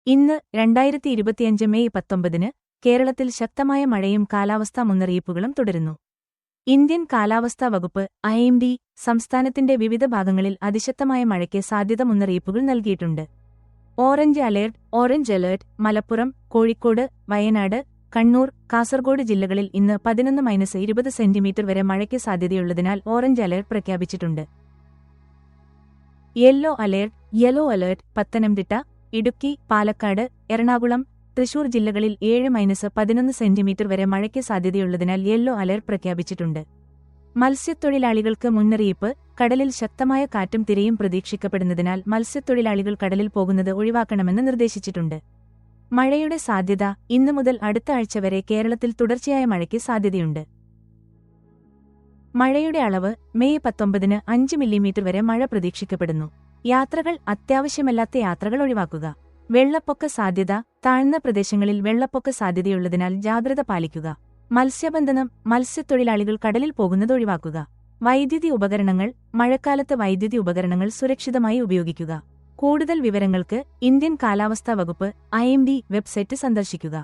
ഇന്ന് 2025 മെയ് 19 കേരളത്തിൽ ശക്തമായ മഴയും കാലാവസ്ഥാ മുന്നറിയിപ്പുകളും തുടരുന്നു. ഇന്ത്യൻ കാലാവസ്ഥാ വകുപ്പ് (IMD) സംസ്ഥാനത്തിന്റെ വിവിധ ഭാഗങ്ങളിൽ അതിശക്തമായ മഴയ്ക്ക് സാധ്യത മുന്നറിയിപ്പുകൾ നൽകിയിട്ടുണ്ട്. ഓറഞ്ച് അലേർട്ട് മലപ്പുറം, കോഴിക്കോട്, വയനാട്, കണ്ണൂർ, കാസർഗോഡ് ജില്ലകളിൽ ഇന്ന് 11-20 സെന്റിമീറ്റർ വരെ മഴയ്ക്ക് സാധ്യതയുള്ളതിനാൽ ഓറഞ്ച് അലേർട്ട് പ്രഖ്യാപിച്ചിട്ടുണ്ട്. യെല്ലോ അലേർട്ട് പത്തനംതിട്ട, ഇടുക്കി, പാലക്കാട്, എറണാകുളം, തൃശൂർ ജില്ലകളിൽ 7-11 സെന്റിമീറ്റർ വരെ മഴയ്ക്ക് സാധ്യതയുള്ളതിനാൽ യെല്ലോ അലേർട്ട് പ്രഖ്യാപിച്ചിട്ടുണ്ട്. മത്സ്യത്തൊഴിലാളികൾക്ക് മുന്നറിയിപ്പ്. കടലിൽ ശക്തമായ കാറ്റും തിരയും പ്രതീക്ഷിക്കപ്പെടുന്നതിനാൽ മത്സ്യത്തൊഴിലാളികൾ കടലിൽ പോകുന്നത് ഒഴിവാക്കണമെന്ന് നിർദ്ദേശിച്ചിട്ടുണ്ട്. മഴയുടെ സാധ്യത. ഇന്ന് മുതൽ അടുത്ത ആഴ്ച വരെ കേരളത്തിൽ തുടർച്ചയായ മഴയ്ക്ക് സാധ്യതയുണ്ട്. മഴയുടെ അളവ്. മെയ് 19 5 മില്ലിമീറ്റർ വരെ മഴ പ്രതീക്ഷിക്കപ്പെടുന്നു. യാത്രകൾ. അത്യാവശ്യമല്ലാത്ത യാത്രകൾ ഒഴിവാക്കുക. വെള്ളപ്പൊക്ക സാധ്യത. താഴ്ന്ന പ്രദേശങ്ങളിൽ വെള്ളപ്പൊക്ക സാധ്യതയുള്ളതിനാൽ ജാഗ്രത പാലിക്കുക. മത്സ്യബന്ധനം. മത്സ്യത്തൊഴിലാളികൾ കടലിൽ പോകുന്നത് ഒഴിവാക്കുക. വൈദ്യുതി ഉപകരണങ്ങൾ. മഴക്കാലത്ത് വൈദ്യുതി ഉപകരണങ്ങൾ സുരക്ഷിതമായി ഉപയോഗിക്കുക. കൂടുതൽ വിവരങ്ങൾക്ക് ഇന്ത്യൻ കാലാവസ്ഥാ വകുപ്പ് (IMD) വെബ്സൈറ്റ് സന്ദർശിക്കുക.